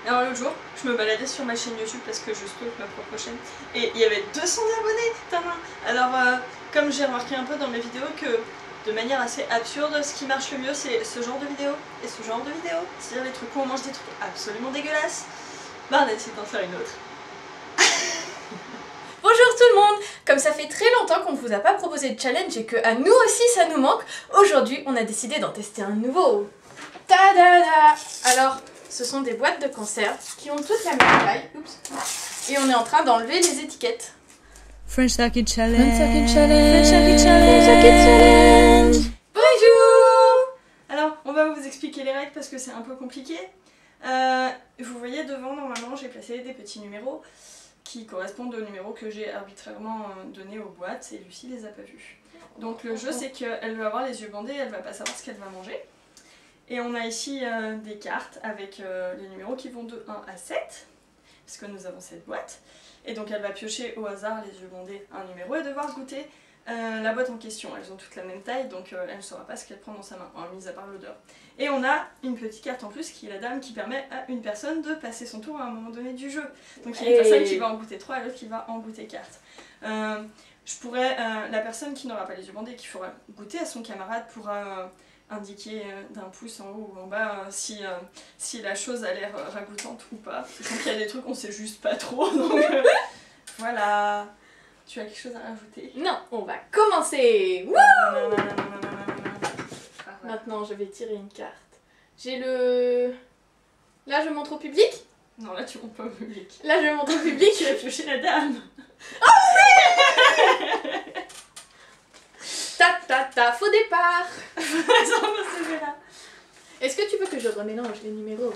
Alors l'autre jour, je me baladais sur ma chaîne YouTube parce que je stalk ma propre chaîne et il y avait 200 abonnés, putain. Alors comme j'ai remarqué un peu dans mes vidéos que de manière assez absurde, ce qui marche le mieux c'est ce genre de vidéos et ce genre de vidéos, c'est-à-dire les trucs où on mange des trucs absolument dégueulasses. Bah on a décidé d'en faire une autre. Bonjour tout le monde! Comme ça fait très longtemps qu'on ne vous a pas proposé de challenge et que à nous aussi ça nous manque, aujourd'hui on a décidé d'en tester un nouveau. Ta-da-da! Alors, ce sont des boîtes de conserve qui ont toutes la même taille. Oups. Et on est en train d'enlever les étiquettes. French Talkie Challenge. French Talkie Challenge. French Talkie Challenge. French Talkie Challenge. Bonjour! Alors, on va vous expliquer les règles parce que c'est un peu compliqué. Vous voyez devant, normalement, j'ai placé des petits numéros qui correspondent aux numéros que j'ai arbitrairement donnés aux boîtes et Lucie les a pas vus. Donc le jeu, c'est qu'elle va avoir les yeux bandés, elle va pas savoir ce qu'elle va manger. Et on a ici des cartes avec les numéros qui vont de 1 à 7, parce que nous avons cette boîte. Et donc elle va piocher au hasard, les yeux bandés, un numéro et devoir goûter la boîte en question. Elles ont toutes la même taille, donc elle ne saura pas ce qu'elle prend dans sa main, mis à part l'odeur. Et on a une petite carte en plus qui est la dame qui permet à une personne de passer son tour à un moment donné du jeu. Donc il y a une personne qui va en goûter 3 et l'autre qui va en goûter 4. Je pourrais, la personne qui n'aura pas les yeux bandés, qui fera goûter à son camarade, pourra indiquer d'un pouce en haut ou en bas si la chose a l'air ragoûtante ou pas. Donc il y a des trucs on sait juste pas trop, donc voilà. Tu as quelque chose à rajouter? Non, on va commencer. Maintenant je vais tirer une carte. J'ai le... Là je montre au public? Non, là tu montres pas au public. Là je montre au public. Tu vas piocher la dame. Ta, faux départ. Là. Est-ce que tu veux que je remélange les numéros?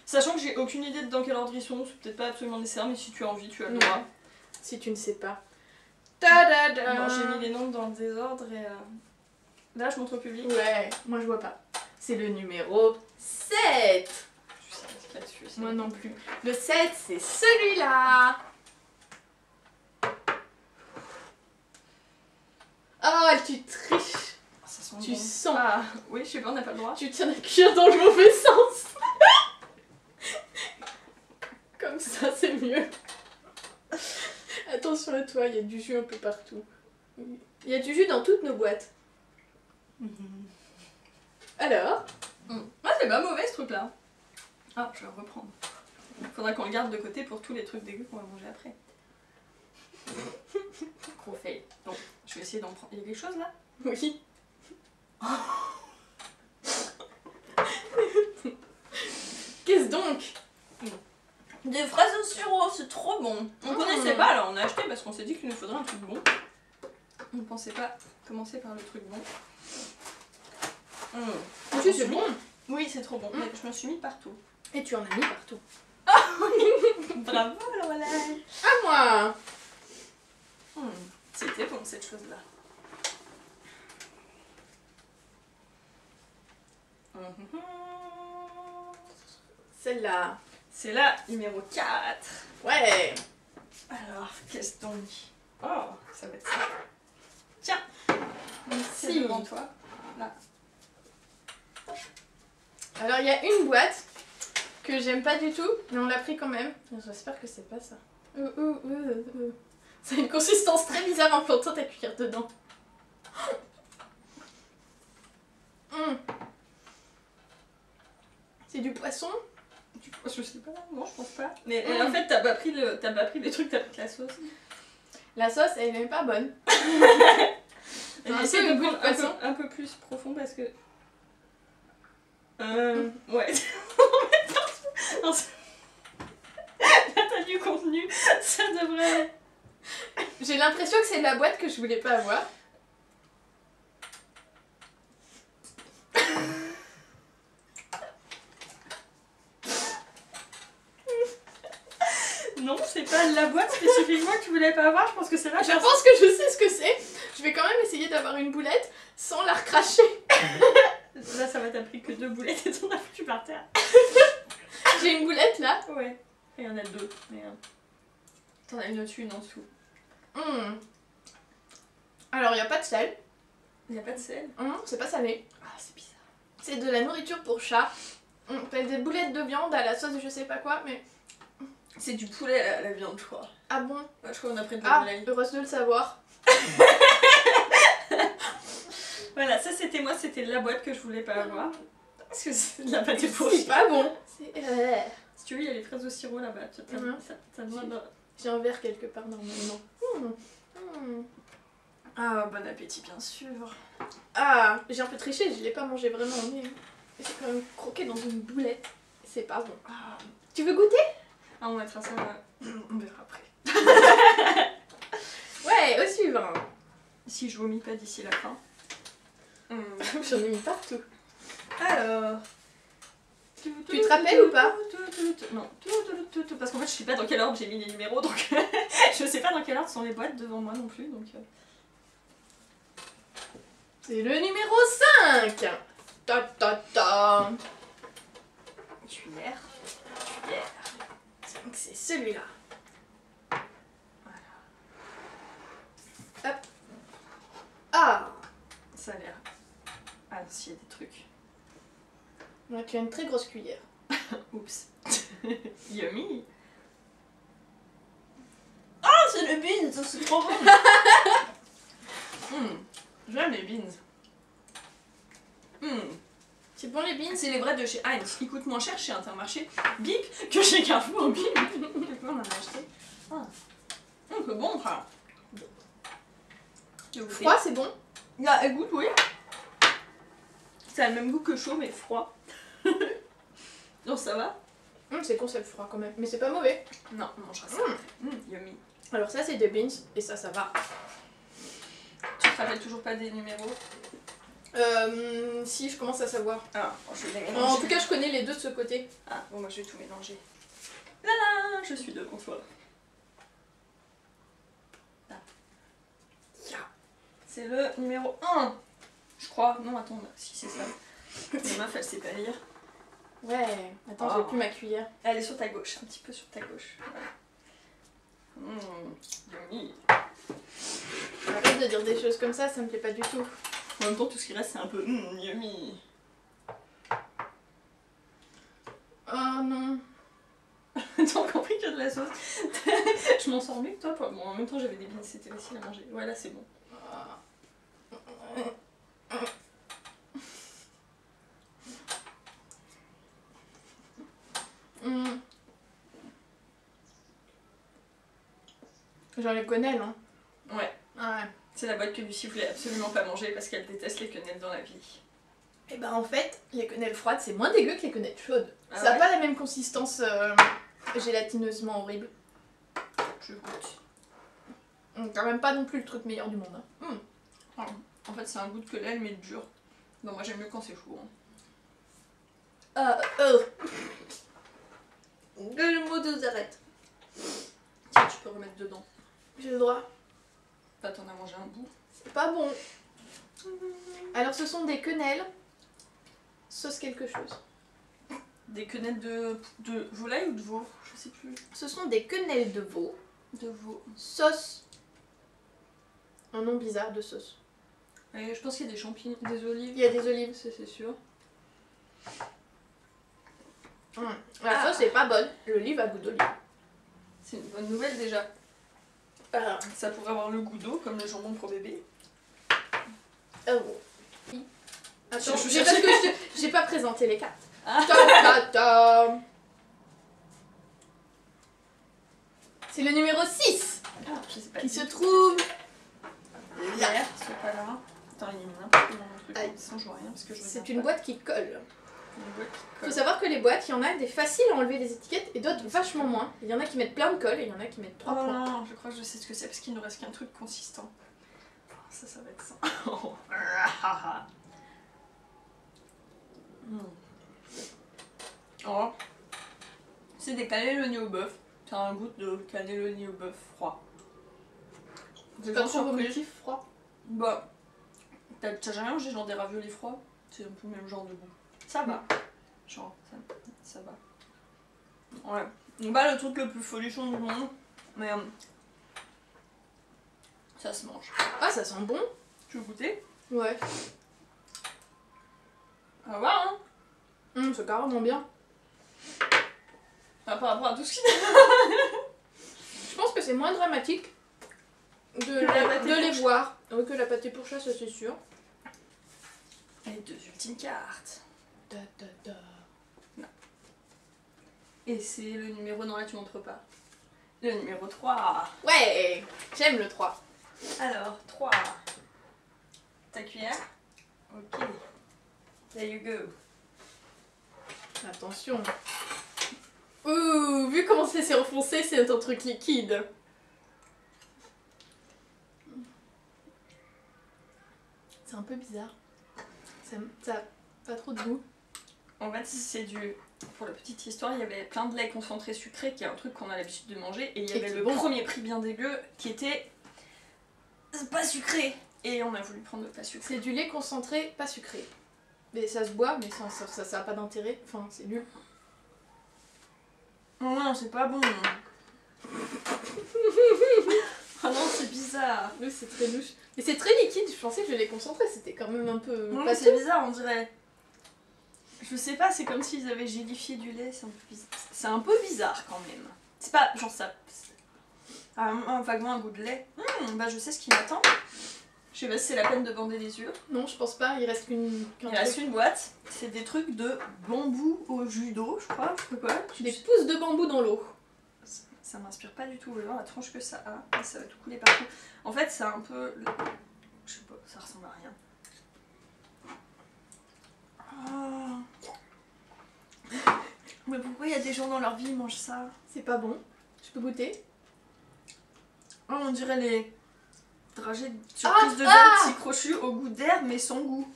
Sachant que j'ai aucune idée de dans quel ordre ils sont, c'est peut-être pas absolument nécessaire, mais si tu as envie, tu as le droit. Si tu ne sais pas. Ta-da-da. Non, j'ai mis les noms dans le désordre et... Là, je montre au public. Ouais, moi je vois pas. C'est le numéro 7. Je sais pas là-dessus. Moi non plus. Le 7, c'est celui-là. Oh, tu triches. Ça sent Tu bon. sens. Ah, oui, je sais pas, on n'a pas le droit. Tu tiens la cuillère dans le mauvais sens. Comme ça, c'est mieux. Attention à toi, il y a du jus un peu partout. Il y a du jus dans toutes nos boîtes. Alors Ah, c'est pas mauvais ce truc-là. Ah, je vais le reprendre. Faudra qu'on le garde de côté pour tous les trucs dégueux qu'on va manger après. Gros fail. Bon, je vais essayer d'en prendre. Il y a quelque chose là? Oui. Qu'est-ce donc? Des fraises au sirop, c'est trop bon. On connaissait pas, alors on a acheté parce qu'on s'est dit qu'il nous faudrait un truc bon. On ne pensait pas commencer par le truc bon. Oui, c'est bon. Oui, c'est trop bon. Mais je me suis mis partout. Et tu en as mis partout. Bravo, Lorelai. À moi. C'était bon cette chose-là. Celle-là. C'est la numéro 4. Ouais. Alors, qu'est-ce donc? Oh, ça va être ça. Tiens, c'est Si. devant toi. Là. Alors il y a une boîte que j'aime pas du tout, mais on l'a pris quand même. J'espère que c'est pas ça. Ça a une consistance très bizarre en plantant ta cuillère dedans. C'est du poisson? Je sais pas, non, je pense pas. Mais en fait, t'as pas pris les trucs, t'as pris la sauce. La sauce, elle est pas bonne. Essaye de prendre un peu plus profond parce que... Ouais. Non, là, t'as du contenu, ça devrait... J'ai l'impression que c'est la boîte que je voulais pas avoir. Non, c'est pas la boîte spécifiquement que tu voulais pas avoir, je pense que c'est là. Je pense que je sais ce que c'est. Je vais quand même essayer d'avoir une boulette sans la recracher. Là, ça va, t'as pris que 2 boulettes et t'en as foutu par terre. J'ai une boulette là. Ouais. Il y en a 2, mais... T'en as une au-dessus, une en dessous. Alors, il n'y a pas de sel. Il n'y a pas de sel. C'est pas salé. Ah, c'est bizarre. C'est de la nourriture pour chat. T'as des boulettes de viande à la sauce je sais pas quoi, mais... C'est du poulet la viande, je crois. Ah bon? Ouais, je crois qu'on a pris de Ah, la volaille. heureuse de le savoir. Voilà, ça c'était moi, c'était la boîte que je voulais pas avoir. Parce que c'est de la pâte pour C'est pas bon. C'est... Si tu veux, il y a les fraises au sirop là-bas. Ça demande... J'ai un verre quelque part normalement. Ah, bon appétit, bien sûr. Ah, j'ai un peu triché, je l'ai pas mangé vraiment, mais j'ai quand même croqué dans une boulette. C'est pas bon. Ah, Tu veux goûter? on mettra ça, on verra après. Ouais, au suivant. Si je vomis pas d'ici la fin. J'en ai mis partout. Alors... Tu te rappelles ou pas? Non. Parce qu'en fait, je sais pas dans quel ordre j'ai mis les numéros, donc je sais pas dans quel ordre sont les boîtes devant moi non plus, donc... C'est le numéro 5. Ta ta ta. Cuillère. Donc c'est celui-là. Hop. Ah. Ça a l'air... Ah, s'il y a des trucs. Ouais, tu as une très grosse cuillère. Oups. Yummy. Ah, c'est les beans, c'est trop bon. J'aime les beans. C'est bon les beans? C'est les vrais de chez Heinz. Ils coûtent moins cher chez Intermarché, Bip, que chez Carrefour, Bip. Quelquefois on en a acheté. C'est bon, ça. Froid, c'est bon? Là, elle goûte, oui. Ça a le même goût que chaud, mais froid. Donc ça va? C'est con, c'est le froid quand même. Mais c'est pas mauvais. Non, on mangera ça. Yummy. Alors ça c'est des beans et ça va. Tu te rappelles toujours pas des numéros? Si, je commence à savoir. Ah, je vais les En mélanger. tout cas, je connais les deux de ce côté. Ah, bon, moi je vais tout mélanger. Là là, je suis devant toi. Là. C'est le numéro 1. Je crois. Non, attends, si c'est ça. Ma meuf, elle sait pas lire. Ouais, attends, j'ai plus ma cuillère. Elle est sur ta gauche, un petit peu sur ta gauche. Voilà. Yummy. Arrête de dire des choses comme ça me plaît pas du tout. En même temps, tout ce qui reste, c'est un peu yummy. Oh non. T'as encore pris que de la sauce. Je m'en sors mieux que toi. Bon, en même temps, j'avais des beans, c'était facile à manger. Ouais, là, c'est bon. J'en les connais, non? Ouais. Ah ouais. C'est la boîte que Lucie voulait absolument pas manger parce qu'elle déteste les quenelles dans la vie. Et bah en fait, les quenelles froides, c'est moins dégueu que les quenelles chaudes. Ah ça a ouais? pas la même consistance gélatineusement horrible. Je goûte. Quand même pas non plus le truc meilleur du monde. En fait, c'est un goût de quenelle mais dur. Bon, moi j'aime mieux quand c'est chaud. Le mot de arrête. Tiens, tu peux remettre dedans. J'ai le droit. Bah, t'en as mangé un bout. C'est pas bon. Alors ce sont des quenelles sauce quelque chose. Des quenelles de volaille ou de veau? Je sais plus. Ce sont des quenelles de veau De veau. sauce. Un nom bizarre de sauce. Et je pense qu'il y a des champignons, des olives. Il y a des olives. C'est sûr. La sauce est pas bonne. L'olive a goût d'olive. C'est une bonne nouvelle déjà. Ça pourrait avoir le goût d'eau comme le jambon pour bébé. Attends, Je j'ai parce que j'ai pas présenté les cartes. Ah. Ta-ta-ta. C'est le numéro 6 Je sais pas. qui se trouve Là. C'est pas là. Attends, il y a n'importe quoi dans mon truc. Aïe. Sans je vois rien parce que je regarde C'est une pas. boîte qui colle. Une boîte qui Faut colle. savoir que les boîtes, il y en a des faciles à enlever des étiquettes et d'autres vachement moins. Il y en a qui mettent plein de colle et il y en a qui mettent 3 Oh points. non, je crois que je sais ce que c'est parce qu'il nous reste qu'un truc consistant. Ça va être ça. Oh. C'est des cannelloni au bœuf. Ça a un goût de cannelloni au bœuf froid. C'est pas trop vomitif, froid. Bah, t'as jamais mangé genre des raviolis froids? C'est un peu le même genre de goût. Ça va. Genre, ça va. Ouais. Donc bah le truc le plus folichon du monde. Mais ça se mange. Ah, ça sent bon. Tu veux goûter? Ouais. On va voir hein. C'est carrément bien. Par rapport à tout ce qui... Je pense que c'est moins dramatique de la pâté les pour chat. voir. Oui, que la pâté pour chat, ça c'est sûr. Les 2 ultimes cartes. Da, da, da. Et c'est le numéro... Non, là tu montres pas. Le numéro 3. Ouais, j'aime le 3. Alors, 3. Ta cuillère. Ok. There you go. Attention. Ouh, vu comment c'est enfoncé, c'est un truc liquide. C'est un peu bizarre. Ça a pas trop de goût. En fait, c'est du... Pour la petite histoire, il y avait plein de lait concentré sucré, qui est un truc qu'on a l'habitude de manger, et il y avait le premier prix bien dégueu qui était pas sucré. Et on a voulu prendre le pas sucré. C'est du lait concentré, pas sucré. Mais ça se boit, mais ça a pas d'intérêt. Enfin, c'est nul. Oh non, c'est pas bon. Oh non, c'est bizarre. Oui, c'est très louche. Mais c'est très liquide, je pensais que je lait concentré, c'était quand même un peu... Non, pas c'est bizarre, on dirait... Je sais pas, c'est comme s'ils avaient gélifié du lait, c'est un peu bizarre. C'est un peu bizarre quand même. C'est pas genre ça... vaguement un goût de lait. Bah je sais ce qui m'attend. Je sais pas si c'est la peine de bander les yeux. Non, je pense pas, il reste qu'un Il reste une boîte. C'est des trucs de bambou au jus d'eau, je crois. Je sais pas quoi. Des pousses de bambou dans l'eau. Ça m'inspire pas du tout. Vous allez voir la tranche que ça a. Et ça va tout couler partout. En fait, c'est un peu... Je sais pas, ça ressemble à rien. Oh. Mais pourquoi il y a des gens dans leur vie qui mangent ça? C'est pas bon. Je peux goûter? Oh, on dirait les dragées de surprise de verre petit crochu au goût d'herbe mais sans goût.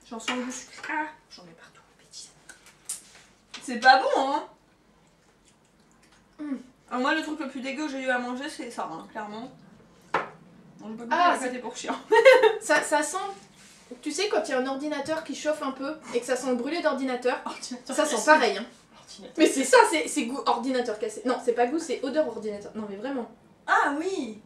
Genre sans goût sucré. Ah, j'en ai partout, bêtise. C'est pas bon, hein? Alors moi, le truc le plus dégueu que j'ai eu à manger, c'est ça, hein, clairement. Bon, je peux goûter la pâté pour chien. ça sent... Tu sais, quand il y a un ordinateur qui chauffe un peu et que ça sent le brûlé d'ordinateur, ça sent pareil. Hein. Mais c'est ça, c'est goût ordinateur cassé. Non, c'est pas goût, c'est odeur ordinateur. Non, mais vraiment. Ah oui!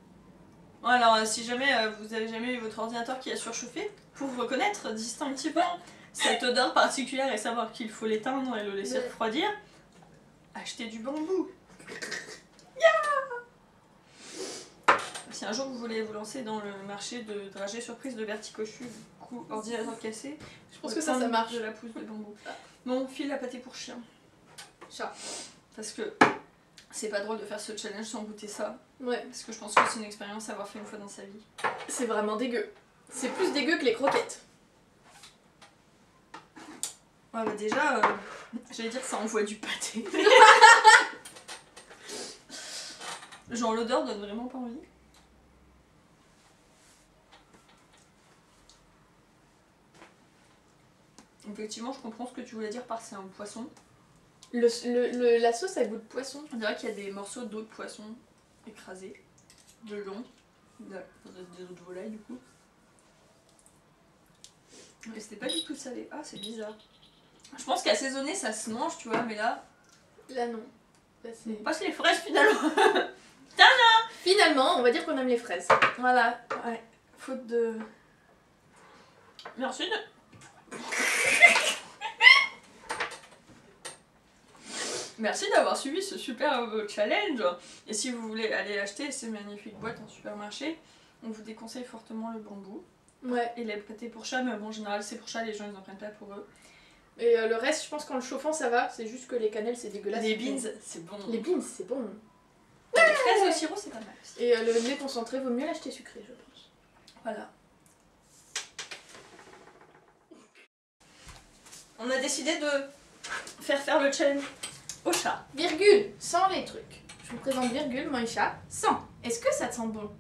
Alors, si jamais vous avez jamais eu votre ordinateur qui a surchauffé, pour reconnaître distinctement cette odeur particulière et savoir qu'il faut l'éteindre et le laisser refroidir, achetez du bambou. Si un jour vous voulez vous lancer dans le marché de dragées surprise de verticochu, coup ordinateur cassé, je pense que ça marche. De la pousse de bambou. Bon, file la pâté pour chien. Chat. Parce que c'est pas drôle de faire ce challenge sans goûter ça. Ouais. Parce que je pense que c'est une expérience à avoir fait une fois dans sa vie. C'est vraiment dégueu. C'est plus dégueu que les croquettes. Ouais, bah déjà, j'allais dire que ça envoie du pâté. Genre l'odeur donne vraiment pas envie. Effectivement, je comprends ce que tu voulais dire par c'est un poisson. La sauce a goût de poisson. On dirait qu'il y a des morceaux d'eau de poisson écrasés, de long, des os de volaille du coup. Mais c'était pas du tout salé. Ah, c'est bizarre. Je pense qu'assaisonné ça se mange, tu vois, mais là... Là non. Là, on passe les fraises finalement. Finalement, on va dire qu'on aime les fraises. Voilà, ouais. Faute de... Merci de... Merci d'avoir suivi ce super challenge. Et si vous voulez aller acheter ces magnifiques boîtes en supermarché, on vous déconseille fortement le bambou. Ouais. Et les pâtés pour chat, mais bon, en général c'est pour chat, les gens ils en prennent pas pour eux. Et le reste, je pense qu'en le chauffant ça va, c'est juste que les cannelles c'est dégueulasse. Les beans, c'est bon. Les beans, c'est bon. Les fraises au sirop, c'est pas mal aussi. Et le lait concentré, vaut mieux l'acheter sucré, je pense. Voilà. On a décidé de faire le challenge au chat. Virgule, sans les trucs. Je vous présente virgule, mon chat, sans. Est-ce que ça te sent bon?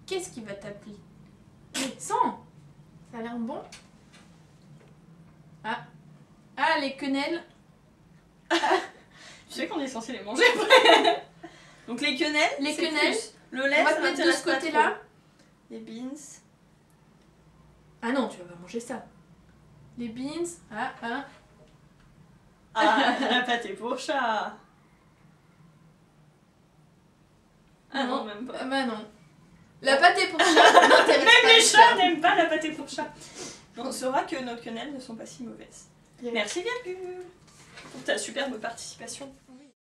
Qu'est-ce qui va t'appeler? Sans. Ça a l'air bon? Ah, les quenelles. Tu sais qu'on est censé les manger après. Donc les quenelles, les quenelles. Le lait, on va ça te mettre de ce côté-là. Les beans. Ah non, tu vas pas manger ça. Les beans. Ah, la pâté pour chat. Ah non, même pas. Bah non. La pâté pour chat n'intéresse pas. Même les chats n'aiment pas la pâté pour chat. On saura que nos quenelles ne sont pas si mauvaises. Merci Virgule pour ta superbe participation. Oui.